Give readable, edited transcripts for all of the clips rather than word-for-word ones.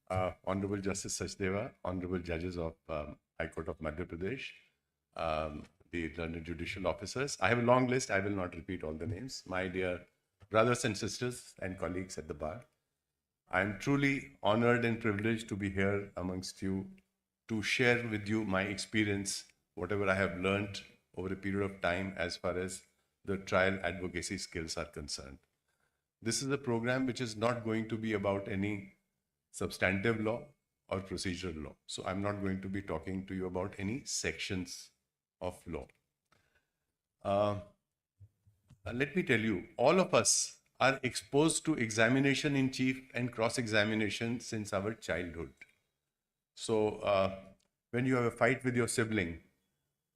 Honorable Justice Sachdeva, Honorable Judges of High Court of Madhya Pradesh, the learned judicial officers. I have a long list. I will not repeat all the names. My dear brothers and sisters and colleagues at the bar, I am truly honored and privileged to be here amongst you to share with you my experience, whatever I have learned over a period of time as far as the trial advocacy skills are concerned. This is a program which is not going to be about any substantive law or procedural law. So I'm not going to be talking to you about any sections of law. Let me tell you, all of us are exposed to examination in chief and cross-examination since our childhood. So when you have a fight with your sibling,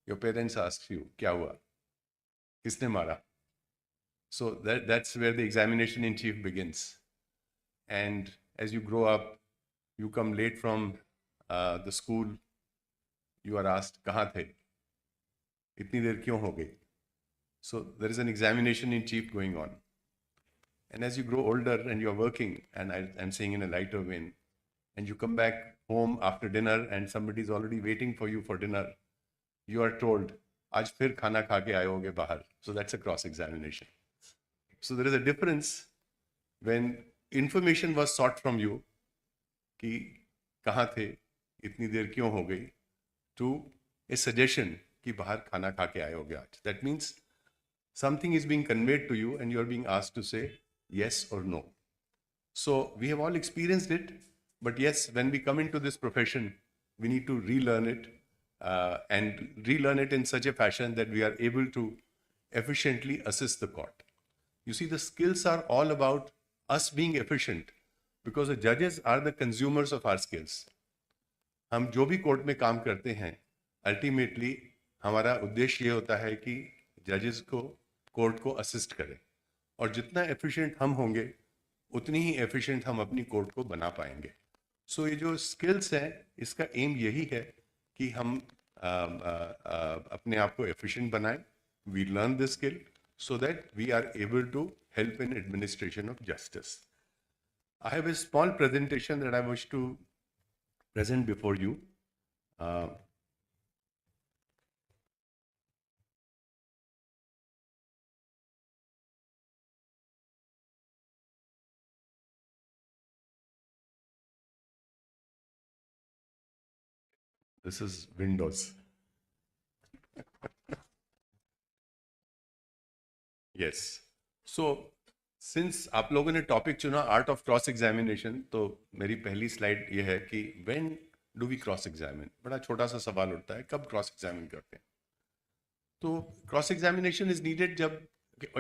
your parents ask you, "Kya hua? Kisne mara?" So that's where the examination in chief begins. And as you grow up, you come late from the school, you are asked, "Kahan the? Itni der kyun ho gayi?" So there is an examination in chief going on. And as you grow older and you're working, and I'm saying in a lighter vein, and you come back home after dinner and somebody's already waiting for you for dinner, you are told, "Aaj phir khana kha ke aaye hoge bahar." So that's a cross-examination. So there is a difference when information was sought from you, कि कहाँ थे, इतनी देर क्यों हो गई, to a suggestion कि बाहर खाना खा के आए होगे आज. That means something is being conveyed to you and you are being asked to say yes or no. So we have all experienced it, but yes, when we come into this profession, we need to relearn it and relearn it in such a fashion that we are able to efficiently assist the court. You see, the skills are all about us being efficient because the judges are the consumers of our skills. हम जो भी court में काम करते हैं, ultimately हमारा उद्देश्य ये होता है कि जजेस को कोर्ट को असिस्ट करें, और जितना एफिशिएंट हम होंगे उतनी ही एफिशिएंट हम अपनी कोर्ट को बना पाएंगे. सो ये जो स्किल्स हैं, इसका एम यही है कि हम अपने आप को एफिशिएंट बनाएं. We learn this skill so that we are able to help in administration of justice. I have a small presentation that I wish to present before you. This is Windows. Yes. So since आप लोगों ने topic चुना art of cross examination, तो मेरी पहली slide ये है कि when do we cross examine. बड़ा छोटा सा सवाल उठता है, कब क्रॉस एग्जामिन करते हैं. तो क्रॉस एग्जामिनेशन इज नीडेड जब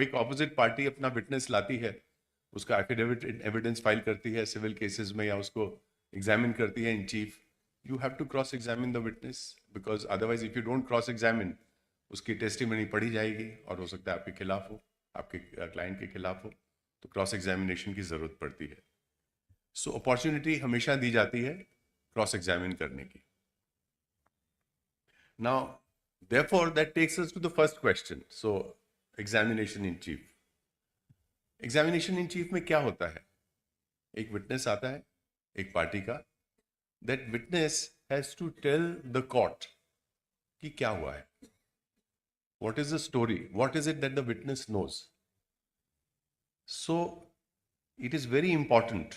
एक ऑपोजिट पार्टी अपना विटनेस लाती है, उसका एफिडेविट एविडेंस फाइल करती है सिविल केसेस में, या उसको एग्जामिन करती है in chief. You have to cross examine the witness, because otherwise if you don't cross examine, उसकी टेस्टिमनी पढ़ी जाएगी और हो सकता है आपके खिलाफ हो, आपके क्लाइंट के खिलाफ हो. तो क्रॉस एग्जामिनेशन की ज़रूरत पड़ती है. सो अपॉर्चुनिटी हमेशा दी जाती है क्रॉस एग्जामिन करने की. Now therefore that takes us to the first question. So examination in chief. Examination in chief में क्या होता है? एक विटनेस आता है एक पार्टी का. That witness has to tell the court कि क्या हुआ है. What is the story, what is it that the witness knows. So it is very important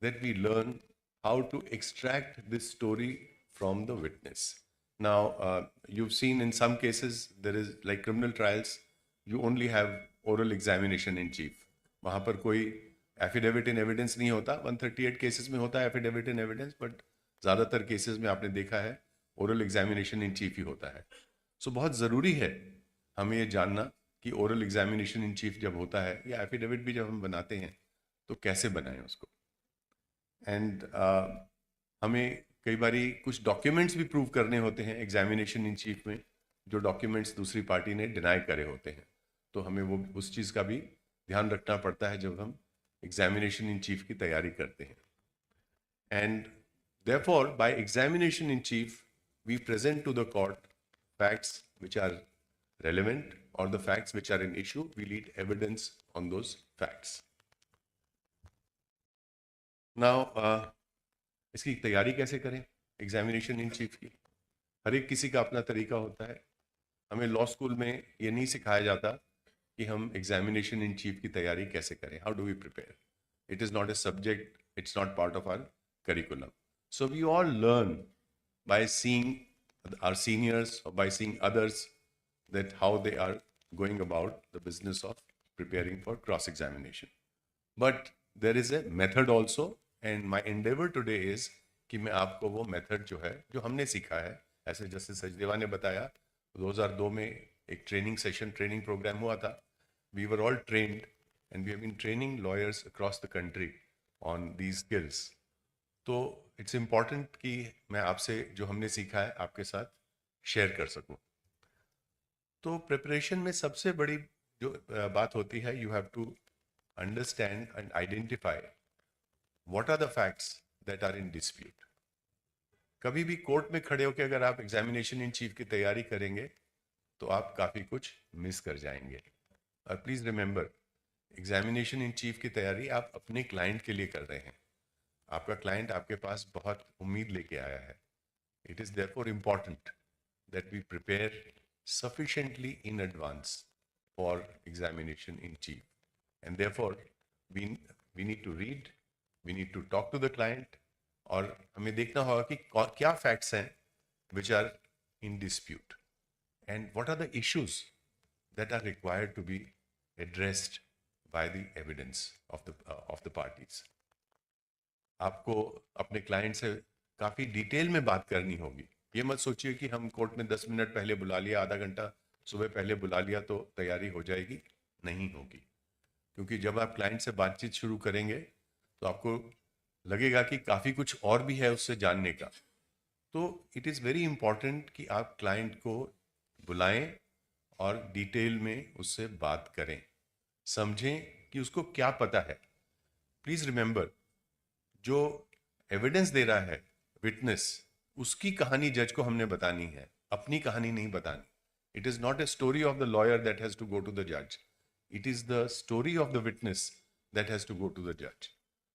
that we learn how to extract this story from the witness. Now, you've seen in some cases, there is like criminal trials, you only have oral examination in chief. वहाँ पर कोई affidavit इन evidence नहीं होता. 138 cases में होता है affidavit in evidence, but ज़्यादातर cases में आपने देखा है ओरल एग्जामिनेशन इन चीफ ही होता है. सो बहुत ज़रूरी है हमें ये जानना कि ओरल एग्जामिनेशन इन चीफ जब होता है, या एफिडेविट भी जब हम बनाते हैं, तो कैसे बनाएं उसको. एंड हमें कई बारी कुछ डॉक्यूमेंट्स भी प्रूव करने होते हैं एग्जामिनेशन इन चीफ में, जो डॉक्यूमेंट्स दूसरी पार्टी ने डिनाई करे होते हैं. तो हमें वो उस चीज़ का भी ध्यान रखना पड़ता है जब हम एग्जामिनेशन इन चीफ की तैयारी करते हैं. And therefore by examination in chief we present to the court facts which are relevant, or the facts which are an issue, we need evidence on those facts. Now इसकी तैयारी कैसे करें examination in chief की? हर एक किसी का अपना तरीका होता है। हमें लॉ स्कूल में ये नहीं सिखाया जाता कि हम एग्जामिनेशन इन चीफ की तैयारी कैसे करें, how do we prepare. It is not a subject, it's not part of our curriculum. So we all learn by seeing our seniors or by seeing others that how they are going about the business of preparing for cross examination. But there is a method also, and my endeavor today is कि मैं आपको वो method जो है जो हमने सीखा है, ऐसे जैसे सचदेवा ने बताया 2002 में एक ट्रेनिंग प्रोग्राम हुआ था. We were all trained and we have been training lawyers across the country on these skills. तो इट्स इम्पॉर्टेंट कि मैं आपसे जो हमने सीखा है आपके साथ शेयर कर सकूं. तो प्रिपरेशन में सबसे बड़ी जो बात होती है, you have to understand and identify what are the facts that are in dispute. कभी भी कोर्ट में खड़े होकर अगर आप एग्जामिनेशन इन चीफ की तैयारी करेंगे तो आप काफ़ी कुछ मिस कर जाएंगे. और please remember, examination in chief की तैयारी आप अपने क्लाइंट के लिए कर रहे हैं. आपका क्लाइंट आपके पास बहुत उम्मीद लेके आया है. It is therefore important that we prepare sufficiently in advance for examination in chief, and therefore we need to read, we need to talk to the client, और हमें देखना होगा कि क्या facts हैं which are in dispute and what are the issues that are required to be addressed by the evidence of the parties. आपको अपने client से काफ़ी डिटेल में बात करनी होगी. ये मत सोचिए कि हम कोर्ट में 10 मिनट पहले बुला लिया, आधा घंटा सुबह पहले बुला लिया तो तैयारी हो जाएगी. नहीं होगी, क्योंकि जब आप क्लाइंट से बातचीत शुरू करेंगे तो आपको लगेगा कि काफ़ी कुछ और भी है उससे जानने का. तो इट इज़ वेरी इंपॉर्टेंट कि आप क्लाइंट को बुलाएं और डिटेल में उससे बात करें, समझें कि उसको क्या पता है. प्लीज़ रिमेंबर, जो एविडेंस दे रहा है विटनेस, उसकी कहानी जज को हमने बतानी है, अपनी कहानी नहीं बतानी. It is not a story of the lawyer that has to go to the जज. It is the story of the witness that has to go to the जज.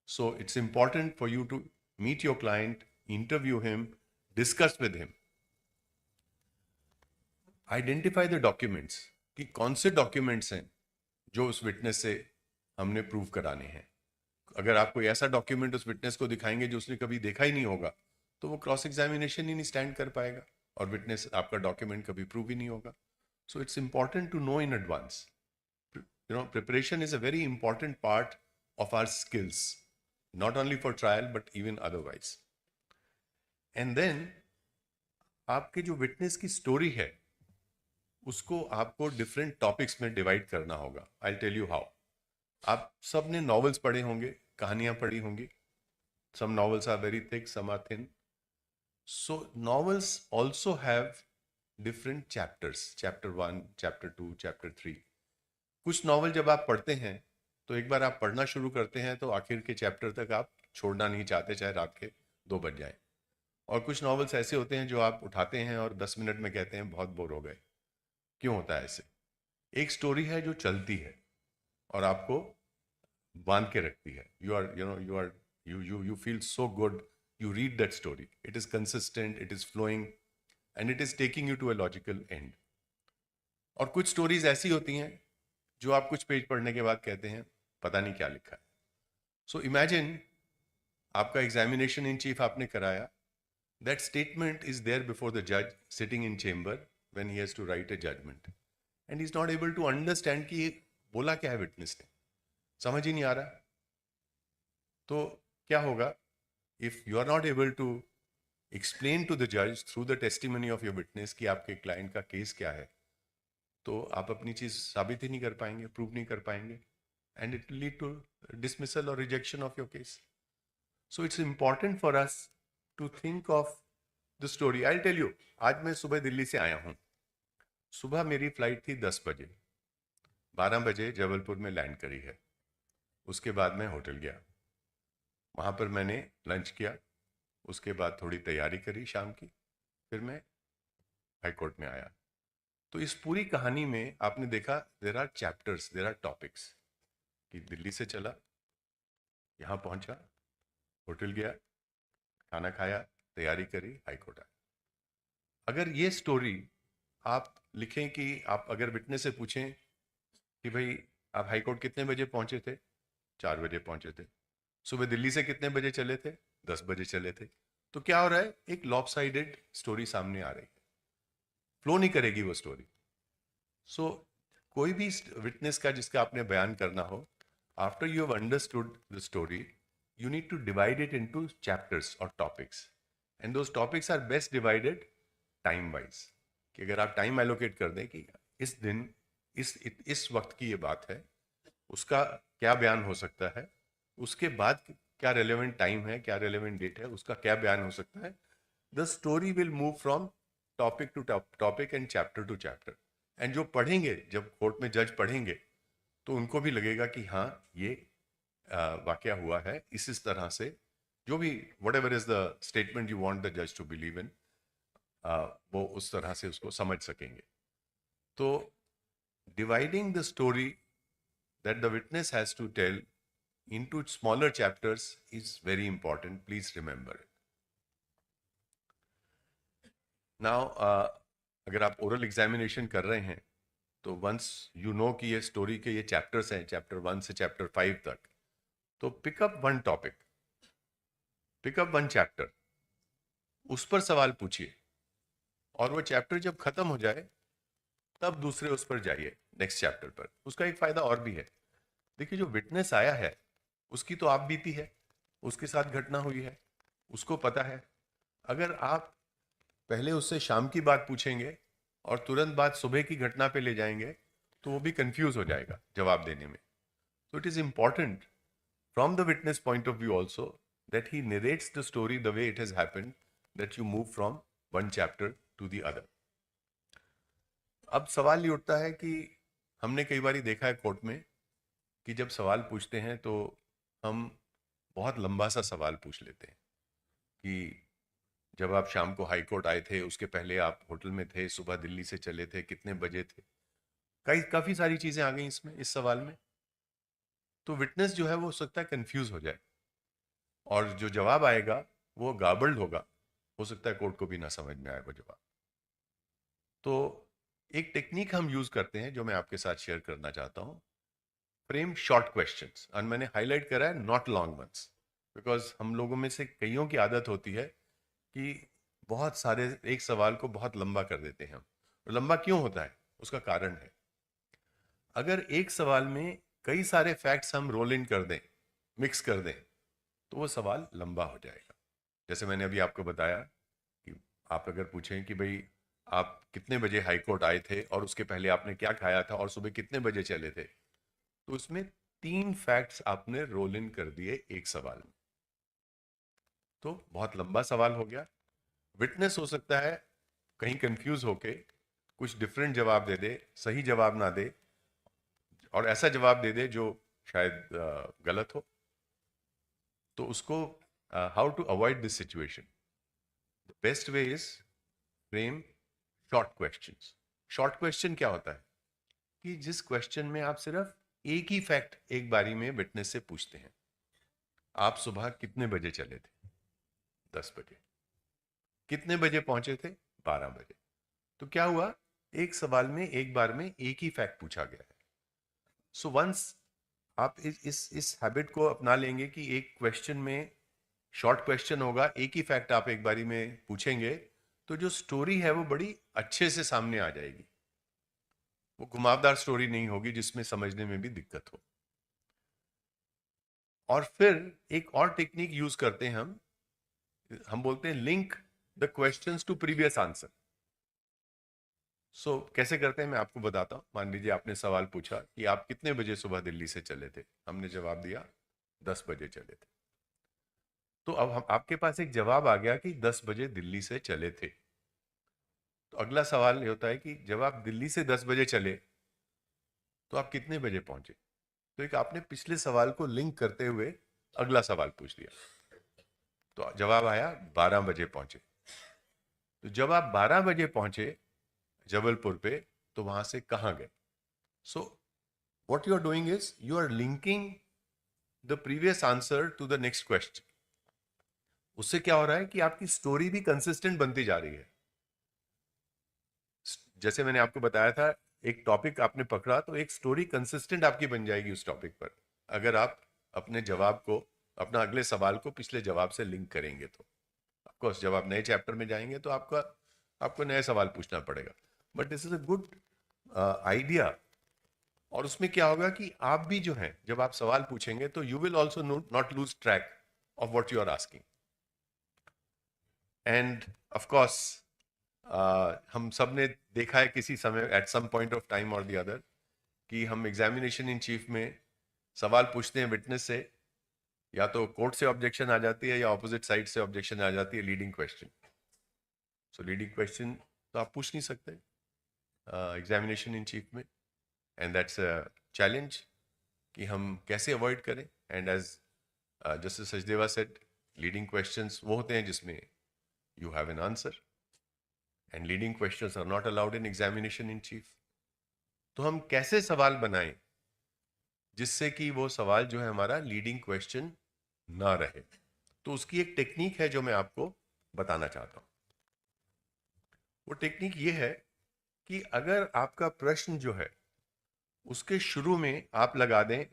So it's important for you to meet your client, interview him, discuss with him, identify the documents कि कौन से documents हैं जो उस witness से हमने prove कराने हैं. अगर आप कोई ऐसा डॉक्यूमेंट उस विटनेस को दिखाएंगे जो उसने कभी देखा ही नहीं होगा तो वो क्रॉस एग्जामिनेशन ही नहीं स्टैंड कर पाएगा और विटनेस आपका डॉक्यूमेंट कभी प्रूव ही नहीं होगा. So it's important to know in advance. You know, preparation is a very important part of our skills, not only for trial but even otherwise. And then आपके जो विटनेस की story है उसको आपको डिफरेंट टॉपिक्स में divide करना होगा. I tell you how. आप सब ने नॉवेल्स पढ़े होंगे, कहानियां पढ़ी होंगी. Some novels are very thick, some are thin. So novels also have different chapters, chapter 1, chapter 2, chapter 3. कुछ नॉवेल जब आप पढ़ते हैं तो एक बार आप पढ़ना शुरू करते हैं तो आखिर के चैप्टर तक आप छोड़ना नहीं चाहते, चाहे रात के 2 बज जाए. और कुछ नॉवेल्स ऐसे होते हैं जो आप उठाते हैं और 10 मिनट में कहते हैं बहुत बोर हो गए. क्यों होता है ऐसे? एक स्टोरी है जो चलती है और आपको बांध के रखती है. You feel so good, you read that story, it is consistent, it is flowing and it is taking you to a logical end. और कुछ स्टोरीज ऐसी होती हैं जो आप कुछ पेज पढ़ने के बाद कहते हैं पता नहीं क्या लिखा है. सो इमेजिन आपका एग्जामिनेशन इन चीफ आपने कराया. That statement is there before the जज sitting in chamber when he has to write a judgement and he is not able to understand कि बोला क्या है विटनेस ने, समझ ही नहीं आ रहा. तो क्या होगा? If you are not able to explain to the जज through the testimony of your witness कि आपके क्लाइंट का केस क्या है, तो आप अपनी चीज साबित ही नहीं कर पाएंगे, प्रूव नहीं कर पाएंगे, and it lead to dismissal और rejection of your case. So it's important for us to think of the story. I tell you, आज मैं सुबह दिल्ली से आया हूं. सुबह मेरी फ्लाइट थी 10 बजे, 12 बजे जबलपुर में लैंड करी है. उसके बाद मैं होटल गया, वहाँ पर मैंने लंच किया, उसके बाद थोड़ी तैयारी करी शाम की, फिर मैं हाई कोर्ट में आया. तो इस पूरी कहानी में आपने देखा there are chapters, there are topics. कि दिल्ली से चला, यहाँ पहुँचा, होटल गया, खाना खाया, तैयारी करी, हाई कोर्ट आया। अगर ये स्टोरी आप लिखें कि आप अगर विटनेस से पूछें कि भाई आप हाई कोर्ट कितने बजे पहुंचे थे, 4 बजे पहुंचे थे, सुबह दिल्ली से कितने बजे चले थे, 10 बजे चले थे, तो क्या हो रहा है, एक लॉपसाइडेड स्टोरी सामने आ रही है, फ्लो नहीं करेगी वो स्टोरी। सो कोई भी विटनेस का जिसका आपने बयान करना हो, after you have understood the story, you need to divide it into chapters or topics, and those topics are best divided time wise, कि अगर आप टाइम एलोकेट कर दें कि इस दिन इस वक्त की ये बात है, उसका क्या बयान हो सकता है, उसके बाद क्या रेलेवेंट टाइम है, क्या रेलेवेंट डेट है, उसका क्या बयान हो सकता है, the story will move from topic to topic and chapter to chapter. And जो पढ़ेंगे, जब कोर्ट में जज पढ़ेंगे, तो उनको भी लगेगा कि हाँ ये वाकया हुआ है, इस तरह से, जो भी whatever is the statement you want the जज टू बिलीव इन, वो उस तरह से उसको समझ सकेंगे। तो dividing the story that the witness has to tell into smaller chapters is very important. Please remember it. Now, अगर आप oral examination कर रहे हैं, तो once you know कि ये story के ये chapters हैं, chapter 1 से chapter 5 तक, तो pick up one topic, pick up one chapter, उस पर सवाल पूछिए, और वो chapter जब खत्म हो जाए, तब दूसरे उस पर जाइए, next chapter पर। उसका एक फायदा और भी है, देखिए जो witness आया है, उसकी तो आप बीती है, उसके साथ घटना हुई है, उसको पता है। अगर आप पहले उससे शाम की बात पूछेंगे और तुरंत बाद सुबह की घटना पे ले जाएंगे, तो वो भी कंफ्यूज हो जाएगा जवाब देने में। तो it is important from the witness point of view also that he narrates the story the way it has happened, that you move from one chapter two the other. अब सवाल ये उठता है कि हमने कई बार देखा है कोर्ट में कि जब सवाल पूछते हैं तो हम बहुत लंबा सा सवाल पूछ लेते हैं कि जब आप शाम को हाई कोर्ट आए थे, उसके पहले आप होटल में थे, सुबह दिल्ली से चले थे, कितने बजे थे, काफ़ी सारी चीज़ें आ गई इसमें, इस सवाल में। तो विटनेस जो है वो हो सकता है कंफ्यूज हो जाए, और जो जवाब आएगा वो गार्बल्ड होगा, हो सकता है कोर्ट को भी ना समझ में आए वो जवाब। तो एक टेक्निक हम यूज़ करते हैं जो मैं आपके साथ शेयर करना चाहता हूँ, फ्रेम शॉर्ट क्वेश्चंस, और मैंने हाईलाइट करा है नॉट लॉन्ग वंस, बिकॉज हम लोगों में से कईयों की आदत होती है कि बहुत सारे एक सवाल को बहुत लंबा कर देते हैं हम। और लंबा क्यों होता है, उसका कारण है, अगर एक सवाल में कई सारे फैक्ट्स हम रोल इन कर दें, मिक्स कर दें, तो वो सवाल लंबा हो जाएगा। जैसे मैंने अभी आपको बताया कि आप अगर पूछें कि भाई आप कितने बजे हाई कोर्ट आए थे और उसके पहले आपने क्या खाया था और सुबह कितने बजे चले थे, तो उसमें 3 फैक्ट्स आपने रोल इन कर दिए एक सवाल में, तो बहुत लंबा सवाल हो गया। विटनेस हो सकता है कहीं कंफ्यूज होके कुछ डिफरेंट जवाब दे दे, सही जवाब ना दे, और ऐसा जवाब दे दे जो शायद गलत हो। तो उसको how to avoid this situation, the best way is frame short questions. Short question क्या होता है कि जिस क्वेश्चन में आप सिर्फ एक ही फैक्ट एक बारी में विटनेस से पूछते हैं। आप सुबह कितने बजे चले थे, 10 बजे। कितने बजे पहुंचे थे, 12 बजे। तो क्या हुआ, एक सवाल में एक बार में एक ही फैक्ट पूछा गया है। सो वंस आप इस हैबिट को अपना लेंगे कि एक क्वेश्चन में शॉर्ट क्वेश्चन होगा, एक ही फैक्ट आप एक बारी में पूछेंगे, तो जो स्टोरी है वो बड़ी अच्छे से सामने आ जाएगी, वो घुमावदार स्टोरी नहीं होगी जिसमें समझने में भी दिक्कत हो। और फिर एक और टेक्निक यूज करते हैं हम बोलते हैं link the questions to previous answer. So कैसे करते हैं मैं आपको बताता हूं। मान लीजिए आपने सवाल पूछा कि आप कितने बजे सुबह दिल्ली से चले थे, हमने जवाब दिया 10 बजे चले थे। तो अब हम आपके पास एक जवाब आ गया कि 10 बजे दिल्ली से चले थे। तो अगला सवाल ये होता है कि जब आप दिल्ली से 10 बजे चले तो आप कितने बजे पहुंचे। तो एक आपने पिछले सवाल को लिंक करते हुए अगला सवाल पूछ दिया, तो जवाब आया 12 बजे पहुंचे। तो जब आप 12 बजे पहुंचे जबलपुर पे, तो वहां से कहां गए। सो what you are doing is you are linking the previous answer to the next question. उससे क्या हो रहा है कि आपकी स्टोरी भी कंसिस्टेंट बनती जा रही है। जैसे मैंने आपको बताया था, एक टॉपिक आपने पकड़ा तो एक स्टोरी कंसिस्टेंट आपकी बन जाएगी उस टॉपिक पर, अगर आप अपने जवाब को, अपना अगले सवाल को पिछले जवाब से लिंक करेंगे तो। ऑफकोर्स जब आप नए चैप्टर में जाएंगे तो आपको नए सवाल पूछना पड़ेगा, but this is a good idea. और उसमें क्या होगा कि आप भी जो है, जब आप सवाल पूछेंगे तो you will also not lose track of what you are asking. And of course हम सब ने देखा है किसी समय, at some point of time और द अदर, कि हम एग्जामिनेशन इन चीफ में सवाल पूछते हैं विटनेस से, या तो कोर्ट से ऑब्जेक्शन आ जाती है या ऑपोजिट साइड से ऑब्जेक्शन आ जाती है leading question. So leading question तो आप पूछ नहीं सकते एग्जामिनेशन इन चीफ में, एंड दैट्स अ चैलेंज कि हम कैसे अवॉइड करें। And as justice Sachdeva said, leading questions वो होते हैं जिसमें you have an answer, and leading questions are not allowed in examination in chief. तो हम कैसे सवाल बनाएं जिससे कि वो सवाल जो है हमारा लीडिंग क्वेश्चन ना रहे, तो उसकी एक टेक्निक है जो मैं आपको बताना चाहता हूं। वो टेक्निक ये है कि अगर आपका प्रश्न जो है उसके शुरू में आप लगा दें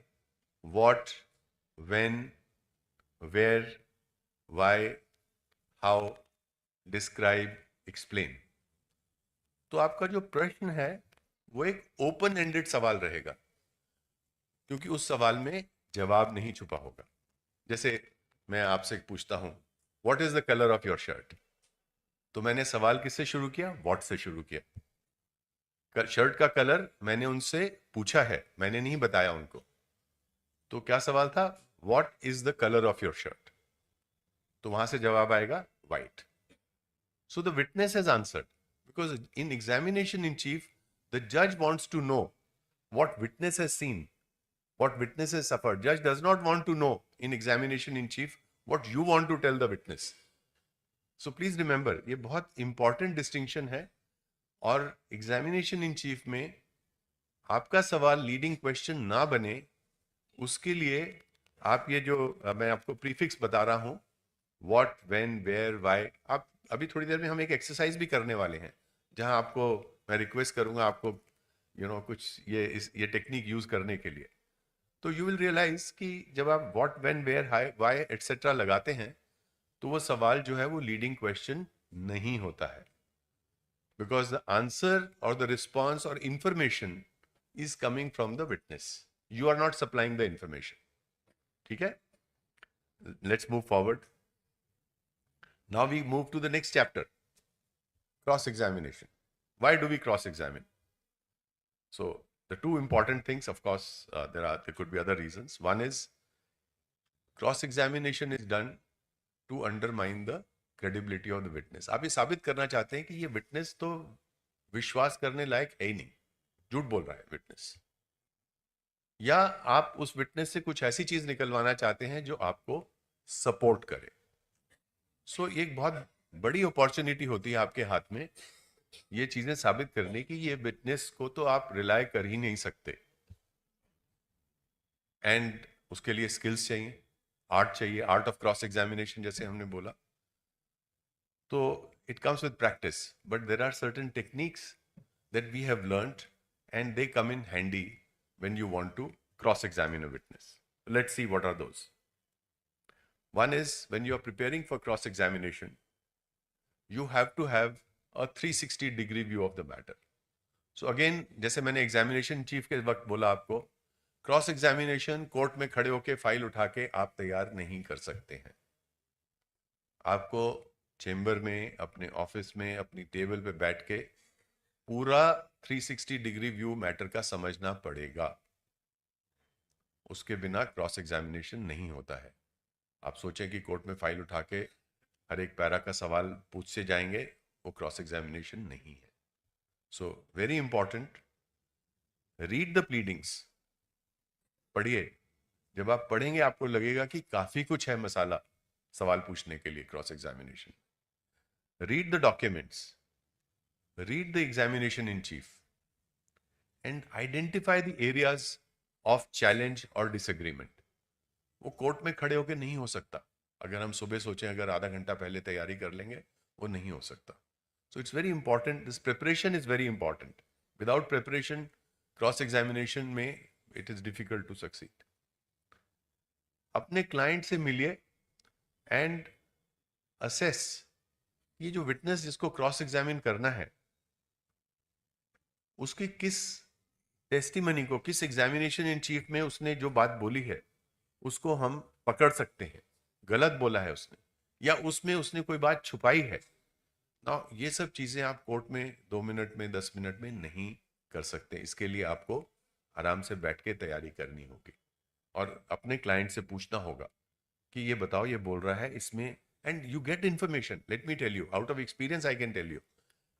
what, when, where, why, how, describe, explain, तो आपका जो प्रश्न है वो एक ओपन एंडेड सवाल रहेगा, क्योंकि उस सवाल में जवाब नहीं छुपा होगा। जैसे मैं आपसे पूछता हूं what is the colour of your shirt, तो मैंने सवाल किससे शुरू किया? व्हाट से शुरू किया। शर्ट का कलर मैंने उनसे पूछा है, मैंने नहीं बताया उनको। तो क्या सवाल था? What is the colour of your shirt, तो वहां से जवाब आएगा white. So the witness has answered, because in examination in chief, the judge wants to know what witness has seen, what witness has suffered. Judge does not want to know in examination in chief what you want to tell the witness. So please remember, ये बहुत important distinction है। और examination in chief में आपका सवाल leading question ना बने, उसके लिए आप ये जो मैं आपको प्रीफिक्स बता रहा हूं, व्हाट, व्हेन, वेयर, व्हाई, आप अभी थोड़ी देर में हम एक एक्सरसाइज भी करने वाले हैं जहां आपको मैं रिक्वेस्ट करूंगा आपको कुछ ये टेक्निक यूज करने के लिए। तो यू विल रियलाइज कि जब आप what, when, where, high, why etcetera लगाते हैं तो वो सवाल जो है वो लीडिंग क्वेश्चन नहीं होता है, बिकॉज द आंसर और द रिस्पॉन्स और information is coming from the witness, you are not supplying the information. ठीक है, let's move forward. Now we move to the next chapter, cross-examination. Why do we cross-examine? So the two important things, of course, there could be other reasons. One is cross-examination is done to undermine the credibility of the witness. आप ये साबित करना चाहते हैं कि ये witness तो विश्वास करने लायक है ही नहीं, झूठ बोल रहा है witness, या आप उस witness से कुछ ऐसी चीज निकलवाना चाहते हैं जो आपको सपोर्ट करे। सो ये एक बहुत बड़ी अपॉर्चुनिटी होती है आपके हाथ में ये चीजें साबित करने की, ये विटनेस को तो आप रिलाय कर ही नहीं सकते, एंड उसके लिए स्किल्स चाहिए, आर्ट चाहिए, आर्ट ऑफ क्रॉस एग्जामिनेशन जैसे हमने बोला। तो it comes with practice, but there are certain techniques that we have learned and they come in handy when you want to cross examine a witness. Let's see what are those. One is, when you are preparing for cross examination, you have to have a 360-degree view of the matter. So again, जैसे मैंने examination chief के वक्त बोला आपको, cross examination court में खड़े होकर file उठा के आप तैयार नहीं कर सकते हैं। आपको चेंबर में, अपने ऑफिस में, अपनी टेबल पे बैठ के पूरा 360-डिग्री व्यू मैटर का समझना पड़ेगा। उसके बिना क्रॉस एग्जामिनेशन नहीं होता है। आप सोचें कि कोर्ट में फाइल उठा के हर एक पैरा का सवाल पूछ से जाएंगे, वो क्रॉस एग्जामिनेशन नहीं है। So very important, read the pleadings, पढ़िए। जब आप पढ़ेंगे आपको लगेगा कि काफी कुछ है मसाला सवाल पूछने के लिए cross examination. Read the documents, read the examination in chief, and identify the areas of challenge और डिसएग्रीमेंट। वो कोर्ट में खड़े होकर नहीं हो सकता, अगर हम सुबह सोचें अगर आधा घंटा पहले तैयारी कर लेंगे, वो नहीं हो सकता. So it's very important, this preparation is very important. Without preparation cross examination में it is difficult to succeed. अपने क्लाइंट से मिलिए एंड असेस ये जो विटनेस जिसको क्रॉस एग्जामिन करना है उसके किस टेस्टिमनी को, किस एग्जामिनेशन इन चीफ में उसने जो बात बोली है उसको हम पकड़ सकते हैं, गलत बोला है उसने या उसमें उसने कोई बात छुपाई है ना. ये सब चीजें आप कोर्ट में 2 मिनट में 10 मिनट में नहीं कर सकते. इसके लिए आपको आराम से बैठ के तैयारी करनी होगी और अपने क्लाइंट से पूछना होगा कि ये बताओ ये बोल रहा है इसमें. And you get information. Let me tell you out of experience I can tell you,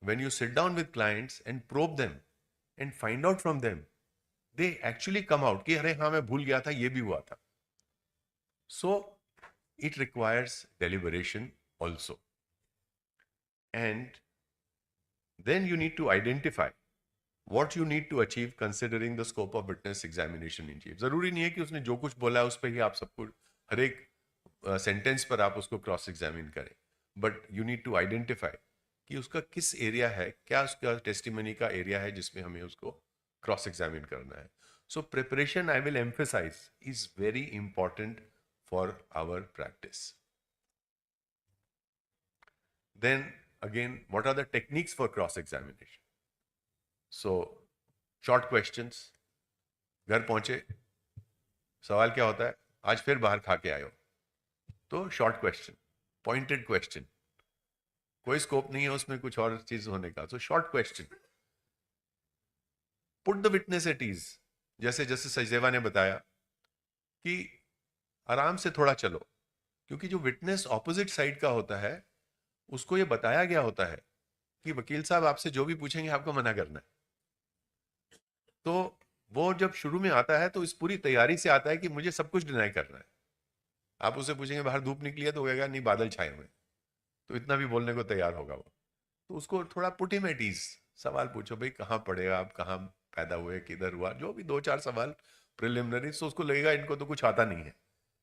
when you sit down with clients and probe them and find out from them, they actually come out कि अरे हाँ मैं भूल गया था, ये भी हुआ था. So it requires deliberation also, and then you need to identify what you need to achieve considering the scope of witness examination in chief. जरूरी नहीं है कि उसने जो कुछ बोला है उस पर ही आप सब कुछ हर एक सेंटेंस पर आप उसको क्रॉस एग्जामिन करें, but you need to identify कि उसका किस एरिया है, क्या उसका टेस्टिमनी का एरिया है जिसमें हमें उसको क्रॉस एग्जामिन करना है. So preparation I will emphasise is very important for our practice. Then again what are the techniques for cross examination. So short questions. घर पहुंचे, सवाल क्या होता है, आज फिर बाहर खा के आए हो, तो शॉर्ट क्वेश्चन, पॉइंटेड क्वेश्चन, कोई स्कोप नहीं है उसमें कुछ और चीज होने का. So short question, put the witness at ease. जैसे जैसे सचदेवा ने बताया कि आराम से थोड़ा चलो, क्योंकि जो विटनेस ऑपोजिट साइड का होता है उसको ये बताया गया होता है कि वकील साहब आपसे जो भी पूछेंगे आपको मना करना है. तो वो जब शुरू में आता है तो इस पूरी तैयारी से आता है कि मुझे सब कुछ डिनाई करना है. आप उससे पूछेंगे बाहर धूप निकली है तो कहेगा नहीं बादल छाए हुए, तो इतना भी बोलने को तैयार होगा वो. तो उसको थोड़ा पुट हिम एट ईज. सवाल पूछो, भाई कहाँ पढ़े आप, कहाँ पैदा हुए, किधर हुआ, जो भी 2-4 सवाल प्रिलिमिनरी, तो उसको लगेगा इनको तो कुछ आता नहीं है.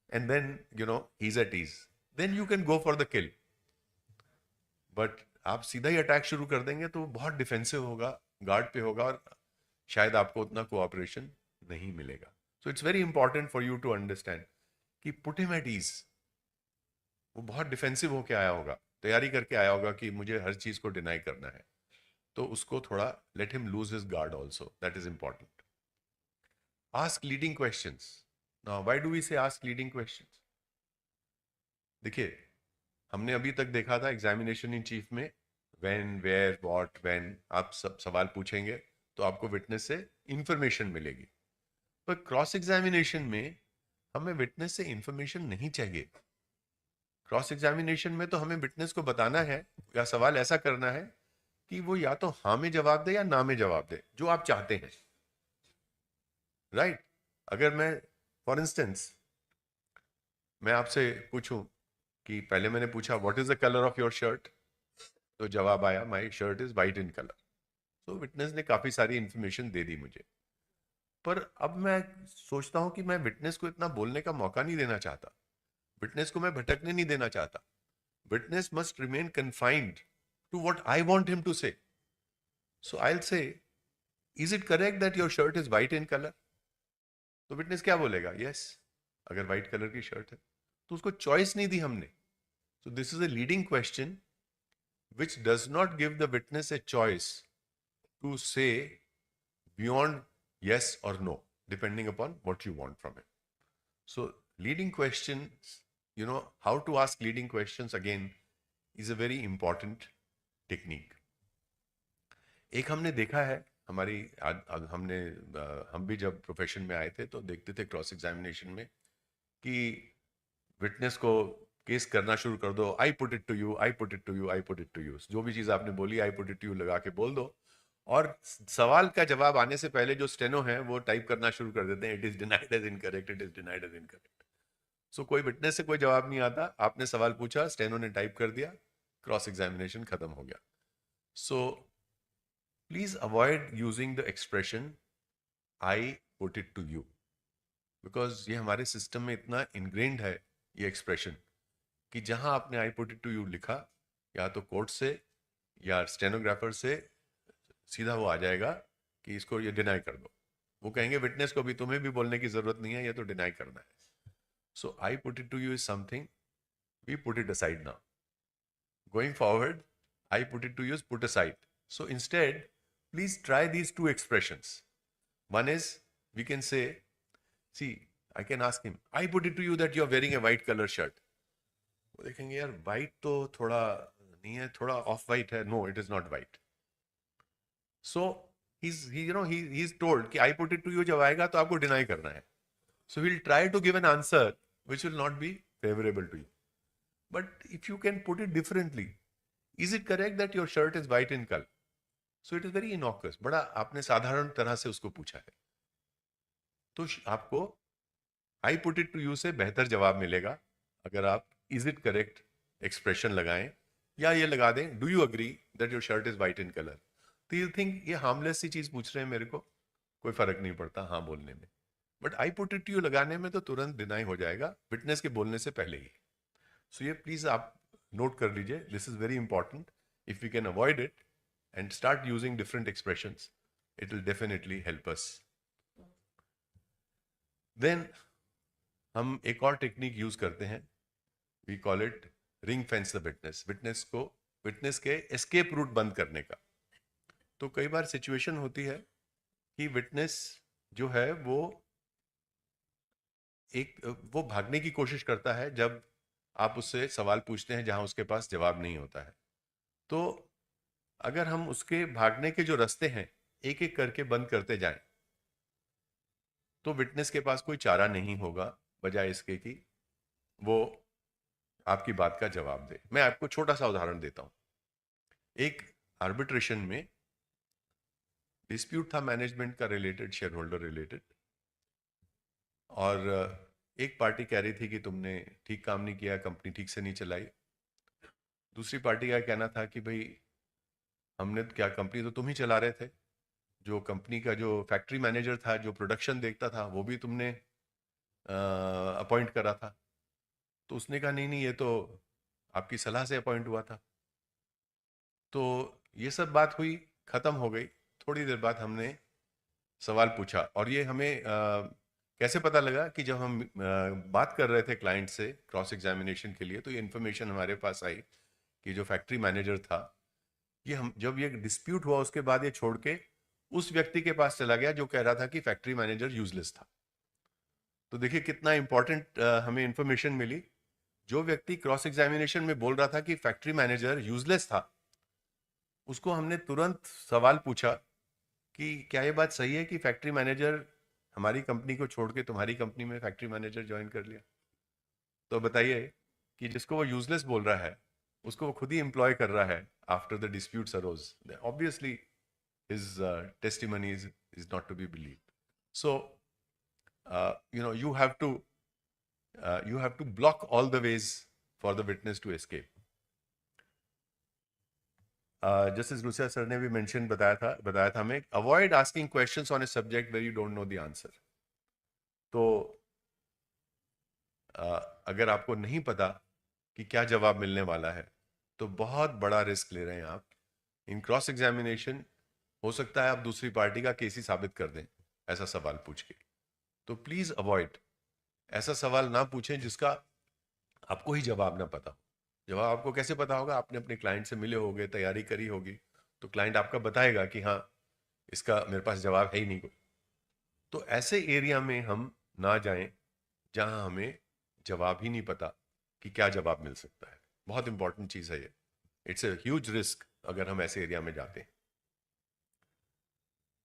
And then you know he is at ease, then you can go for the kill. But आप सीधा ही अटैक शुरू कर देंगे तो बहुत डिफेंसिव होगा, गार्ड पे होगा और शायद आपको उतना कोऑपरेशन नहीं मिलेगा. So it's very important for you to understand कि पुट हिम एट ईज. वो बहुत डिफेंसिव होके आया होगा, तैयारी करके आया होगा कि मुझे हर चीज को डिनाई करना है, तो उसको थोड़ा let him lose his guard also. That is important. Ask leading questions. Now why do we say ask leading questions? देखिए, हमने अभी तक देखा था एग्जामिनेशन इन चीफ में व्हेन, वेयर, व्हाट, व्हेन, आप सब सवाल पूछेंगे तो आपको विटनेस से इंफॉर्मेशन मिलेगी. पर क्रॉस एग्जामिनेशन में हमें विटनेस से इंफॉर्मेशन नहीं चाहिए. क्रॉस एग्जामिनेशन में तो हमें विटनेस को बताना है या सवाल ऐसा करना है कि वो या तो हाँ में जवाब दे या ना में जवाब दे, जो आप चाहते हैं. राइट? अगर मैं फॉर इंस्टेंस मैं आपसे पूछूं कि पहले मैंने पूछा what is the colour of your shirt, तो जवाब आया my shirt is white in colour. तो विटनेस ने काफी सारी इंफॉर्मेशन दे दी मुझे. पर अब मैं सोचता हूं कि मैं विटनेस को इतना बोलने का मौका नहीं देना चाहता, विटनेस को मैं भटकने नहीं देना चाहता. Witness must remain confined to what I want him to say. So I will say, is it correct that your shirt is white in colour? तो विटनेस क्या बोलेगा? यस. अगर वाइट कलर की शर्ट है तो उसको चॉइस नहीं दी हमने. So this is a leading question which does not give the witness a choice to say beyond yes or no, depending upon what you want from him. So, leading questions, you know, how to ask leading questions again is a very important technique. एक हमने देखा है हमारी हम भी जब profession में आए थे तो देखते थे क्रॉस एग्जामिनेशन में कि विटनेस को केस करना शुरू कर दो, I put it to you, I put it to you, I put it to you, जो भी चीज आपने बोली I put it to you लगा के बोल दो, और सवाल का जवाब आने से पहले जो स्टेनो है वो टाइप करना शुरू कर देते हैं, it is denied as incorrect, it is denied as incorrect. So कोई विटनेस से कोई जवाब नहीं आता, आपने सवाल पूछा, स्टेनो ने टाइप कर दिया, क्रॉस एग्जामिनेशन खत्म हो गया. So please avoid using the expression I put it to you, because ये हमारे सिस्टम में इतना इनग्रेन्ड है ये एक्सप्रेशन कि जहां आपने I put it to you लिखा, या तो कोर्ट से या स्टेनोग्राफर से सीधा वो आ जाएगा कि इसको ये डिनाई कर दो। वो कहेंगे विटनेस को भी तुम्हें भी बोलने की जरूरत नहीं है, ये तो डिनाई करना है। So I put it to you is something, we put it aside now. Going forward, I put it to use put aside. So instead, please try these two expressions. One is, we can say, see, I can ask him, I put it to you that you're wearing a white color shirt. वो देखेंगे यार white तो थोड़ा नहीं है, थोड़ा off white है. No, it is not white. So he's told कि I put it to you जब आएगा तो आपको deny करना है. So he'll try to give an answer which will not be favorable to you. But if you can put it differently, is it correct that your shirt is white in color? So it is very innocuous. बड़ा आपने साधारण तरह से उसको पूछा है, तो आपको I put it to you से बेहतर जवाब मिलेगा अगर आप is it correct एक्सप्रेशन लगाएं, या ये लगा दें do you agree that your shirt is white in color. तो you think ये हार्मलेस सी चीज पूछ रहे हैं मेरे को, कोई फर्क नहीं पड़ता हाँ बोलने में, but I put it to you लगाने में तो तुरंत डिनाई हो जाएगा विटनेस के बोलने से पहले ही. सो ये प्लीज आप नोट कर लीजिए, this is very important. If you can avoid it and start using different expressions, it will definitely help us. Then हम एक और टेक्निक यूज करते हैं, we call it ring fence the witness. Witness के escape route बंद करने का. तो कई बार सिचुएशन होती है कि विटनेस जो है वो भागने की कोशिश करता है जब आप उससे सवाल पूछते हैं जहां उसके पास जवाब नहीं होता है. तो अगर हम उसके भागने के जो रास्ते हैं एक एक करके बंद करते जाएं, तो विटनेस के पास कोई चारा नहीं होगा बजाय इसके कि वो आपकी बात का जवाब दे. मैं आपको छोटा सा उदाहरण देता हूं. एक आर्बिट्रेशन में डिस्प्यूट था मैनेजमेंट का रिलेटेड, शेयर होल्डर रिलेटेड, और एक पार्टी कह रही थी कि तुमने ठीक काम नहीं किया, कंपनी ठीक से नहीं चलाई. दूसरी पार्टी का कहना था कि भाई हमने क्या, कंपनी तो तुम ही चला रहे थे, जो कंपनी का जो फैक्ट्री मैनेजर था जो प्रोडक्शन देखता था वो भी तुमने अपॉइंट करा था. तो उसने कहा नहीं नहीं ये तो आपकी सलाह से अपॉइंट हुआ था. तो ये सब बात हुई, खत्म हो गई. थोड़ी देर बाद हमने सवाल पूछा, और ये हमें कैसे पता लगा कि जब हम बात कर रहे थे क्लाइंट से क्रॉस एग्जामिनेशन के लिए, तो ये इन्फॉर्मेशन हमारे पास आई कि जो फैक्ट्री मैनेजर था, ये हम जब ये डिस्प्यूट हुआ उसके बाद ये छोड़ के उस व्यक्ति के पास चला गया जो कह रहा था कि फैक्ट्री मैनेजर यूजलेस था. तो देखिए कितना इंपॉर्टेंट हमें इंफॉर्मेशन मिली. जो व्यक्ति क्रॉस एग्जामिनेशन में बोल रहा था कि फैक्ट्री मैनेजर यूजलेस था, उसको हमने तुरंत सवाल पूछा कि क्या ये बात सही है कि फैक्ट्री मैनेजर हमारी कंपनी को छोड़ के तुम्हारी कंपनी में फैक्ट्री मैनेजर ज्वाइन कर लिया. तो बताइए कि जिसको वो यूजलेस बोल रहा है उसको वो खुद ही एम्प्लॉय कर रहा है after the disputes arose. Obviously his testimony is not to be believed. So you have to block all the ways for the witness to escape. Justice Lucia sir ने भी mention बताया था हमें, avoid asking questions on a subject where you don't know the answer. तो अगर आपको नहीं पता कि क्या जवाब मिलने वाला है तो बहुत बड़ा रिस्क ले रहे हैं आप. इन क्रॉस एग्जामिनेशन हो सकता है आप दूसरी पार्टी का केस ही साबित कर दें ऐसा सवाल पूछ के. तो प्लीज अवॉइड ऐसा सवाल ना पूछें जिसका आपको ही जवाब ना पता हो. जवाब आपको कैसे पता होगा? आपने अपने क्लाइंट से मिले होगे, तैयारी करी होगी, तो क्लाइंट आपका बताएगा कि हाँ इसका मेरे पास जवाब है ही नहीं कोई. तो ऐसे एरिया में हम ना जाएं जहां हमें जवाब ही नहीं पता कि क्या जवाब मिल सकता है. बहुत इंपॉर्टेंट चीज है ये. इट्स अ ह्यूज रिस्क अगर हम ऐसे एरिया में जाते हैं.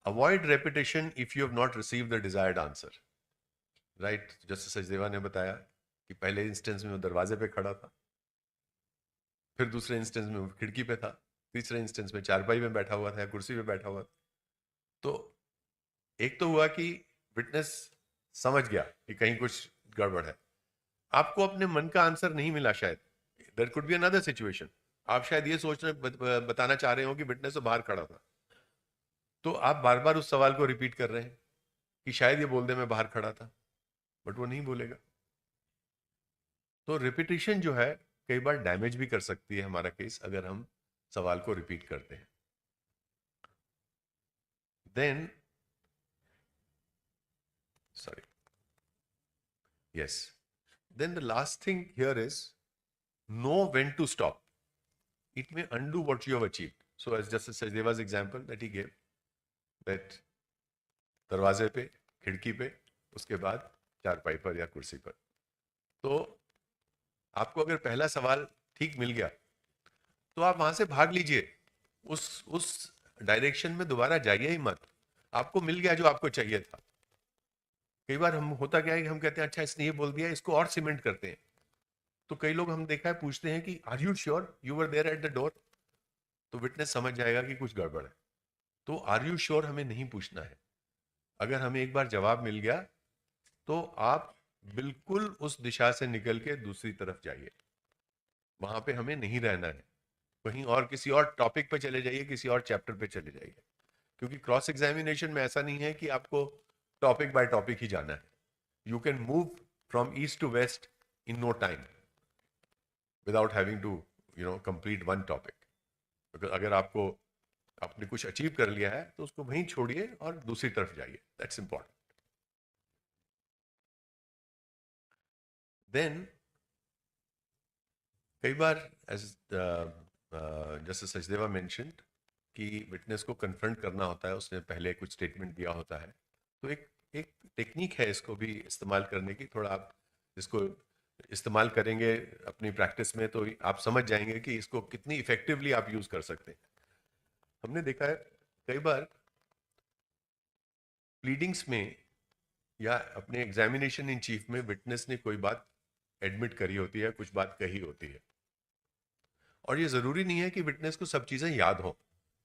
Avoid repetition if you have not received the desired answer. Right? Justice Sachdeva ने बताया कि पहले इंस्टेंस में वो दरवाजे पे खड़ा था, फिर दूसरे इंस्टेंस में वो खिड़की पे था, तीसरे इंस्टेंस में चारपाई में बैठा हुआ था या कुर्सी पे बैठा हुआ था. तो एक तो हुआ कि विटनेस समझ गया कि कहीं कुछ गड़बड़ है. आपको अपने मन का आंसर नहीं मिला शायद. There could be another situation. आप शायद ये सोच रहे बताना चाह रहे हो कि विटनेस तो बाहर खड़ा था, तो आप बार बार उस सवाल को रिपीट कर रहे हैं कि शायद ये बोल दे मैं बाहर खड़ा था, बट वो नहीं बोलेगा. तो रिपीटिशन जो है कई बार डैमेज भी कर सकती है हमारा केस अगर हम सवाल को रिपीट करते हैं. Then sorry, yes, then the last thing here is know when to stop. It may undo what you have achieved. So as Justice Sachdeva's example that he gave, that दरवाजे पे, खिड़की पे, उसके बाद चारपाई पर या कुर्सी पर. तो आपको अगर पहला सवाल ठीक मिल गया तो आप वहां से भाग लीजिए, उस डायरेक्शन में दोबारा जाइए ही मत. आपको मिल गया जो आपको चाहिए था. कई बार हम होता क्या है कि हम कहते हैं अच्छा इसने ये बोल दिया, इसको और सीमेंट करते हैं. तो कई लोग हम देखा है पूछते हैं कि are you sure you were there at the door. तो विटनेस समझ जाएगा कि कुछ गड़बड़ है. तो आर यू श्योर हमें नहीं पूछना है. अगर हमें एक बार जवाब मिल गया तो आप बिल्कुल उस दिशा से निकल के दूसरी तरफ जाइए. वहां पे हमें नहीं रहना है. कहीं और किसी और टॉपिक पे चले जाइए, किसी और चैप्टर पे चले जाइए. क्योंकि क्रॉस एग्जामिनेशन में ऐसा नहीं है कि आपको टॉपिक बाय टॉपिक ही जाना है. You can move from east to west in no time without having to complete one topic. अगर आपने कुछ अचीव कर लिया है तो उसको वहीं छोड़िए और दूसरी तरफ जाइए. That's important. देन कई बार एज जैसे सचदेवा मेंशन्ड कि विटनेस को कन्फ्रंट करना होता है, उसने पहले कुछ स्टेटमेंट दिया होता है. तो एक टेक्निक है इसको भी इस्तेमाल करने की. थोड़ा आप इसको इस्तेमाल करेंगे अपनी प्रैक्टिस में तो आप समझ जाएंगे कि इसको कितनी इफेक्टिवली आप यूज कर सकते हैं. हमने देखा है कई बार प्लीडिंग्स में या अपने एग्जामिनेशन इन चीफ में विटनेस ने कोई बात एडमिट करी होती है, कुछ बात कही होती है. और ये जरूरी नहीं है कि विटनेस को सब चीजें याद हो,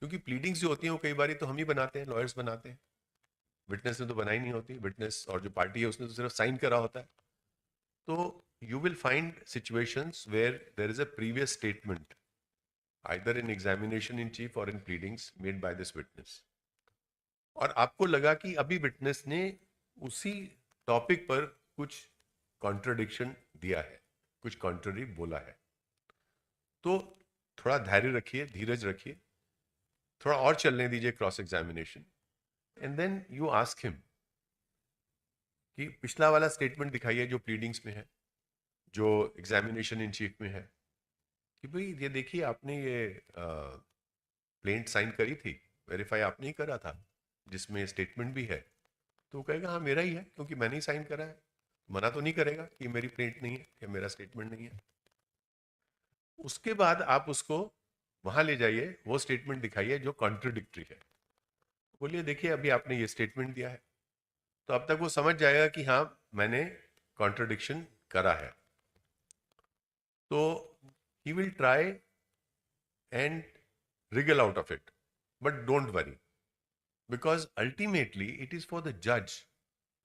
क्योंकि प्लीडिंग्स जो होती हैं वो कई बार तो हम ही बनाते हैं, लॉयर्स बनाते हैं. विटनेस ने तो बनाई नहीं होती. विटनेस और जो पार्टी है उसने तो सिर्फ साइन करा होता है. तो you will find situations where there is a previous statement either in examination in chief or in pleadings made by this witness. और आपको लगा कि अभी विटनेस ने उसी टॉपिक पर कुछ कॉन्ट्रडिक्शन दिया है, कुछ कॉन्ट्ररी बोला है. तो थोड़ा धैर्य रखिए, धीरज रखिए, थोड़ा और चलने दीजिए cross examination. And then you ask him कि पिछला वाला स्टेटमेंट दिखाइए जो प्लीडिंग्स में है, जो एग्जामिनेशन इन चीफ में है, कि भाई ये देखिए आपने ये प्लेंट साइन करी थी, वेरीफाई आपने ही करा था, जिसमें स्टेटमेंट भी है. तो वो कहेगा हाँ मेरा ही है क्योंकि मैंने ही साइन करा है. मना तो नहीं करेगा कि मेरी प्लेंट नहीं है या मेरा स्टेटमेंट नहीं है. उसके बाद आप उसको वहां ले जाइए, वो स्टेटमेंट दिखाइए जो कॉन्ट्रोडिक्टरी है. बोलिए देखिए अभी आपने ये स्टेटमेंट दिया है. तो अब तक वो समझ जाएगा कि हाँ मैंने कॉन्ट्रोडिक्शन करा है. तो he will try and wriggle out of it, but don't worry, because ultimately it is for the judge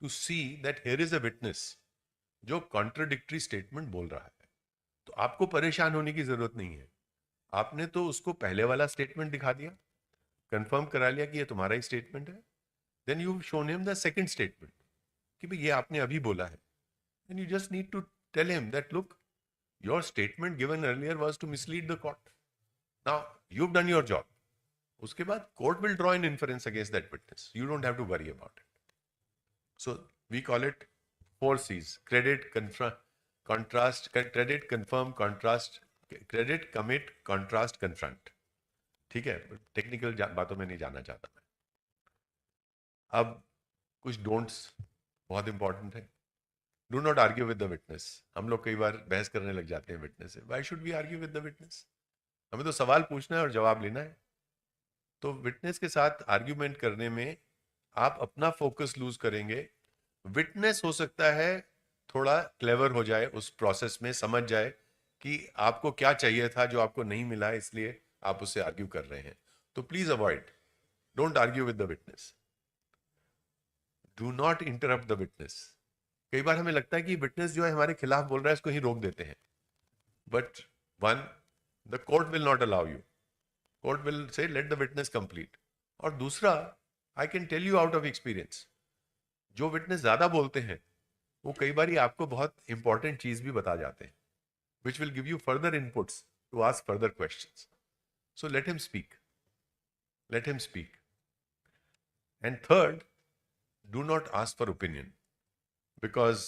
to see that here is a witness जो contradictory statement बोल रहा है. तो आपको परेशान होने की जरूरत नहीं है. आपने तो उसको पहले वाला स्टेटमेंट दिखा दिया, कंफर्म करा लिया कि ये तुम्हारा ही स्टेटमेंट है. Then you shown him the second statement कि भाई ये आपने अभी बोला है. Then you just need to tell him that look, your statement given earlier was to mislead the court. Now you've done your job. Uske baad court will draw an inference against that witness. You don't have to worry about it. So we call it 4 C's: credit, contrast, credit, confirm, contrast, credit, commit, contrast, confront. ठीक है, technical बातों में नहीं जाना चाहता मैं. अब कुछ डोंट्स बहुत इंपॉर्टेंट है. Do not argue with the witness. हम लोग कई बार बहस करने लग जाते हैं विटनेस से. Why should we argue with the witness? हमें तो सवाल पूछना है और जवाब लेना है. तो विटनेस के साथ आर्ग्यूमेंट करने में आप अपना फोकस लूज करेंगे. विटनेस हो सकता है थोड़ा क्लेवर हो जाए, उस प्रोसेस में समझ जाए कि आपको क्या चाहिए था जो आपको नहीं मिला, इसलिए आप उससे आर्ग्यू कर रहे हैं. तो please avoid, don't argue with the witness. Do not interrupt the witness. कई बार हमें लगता है कि विटनेस जो है हमारे खिलाफ बोल रहा है, इसको ही रोक देते हैं. But one, the court will not allow you. Court will say let the witness complete. और दूसरा, I can tell you out of experience, जो विटनेस ज्यादा बोलते हैं वो कई बार आपको बहुत इंपॉर्टेंट चीज भी बता जाते हैं. which will give you further inputs to ask further questions. So let him speak. Let him speak. And third, do not ask for opinion, because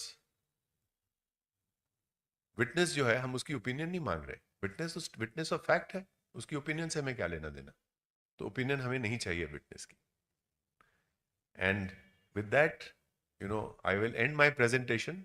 witness जो है हम उसकी ओपिनियन नहीं मांग रहे. विटनेस ऑफ फैक्ट है, उसकी ओपिनियन से हमें क्या लेना देना. तो ओपिनियन हमें नहीं चाहिए विटनेस की. And with that, I will end my presentation.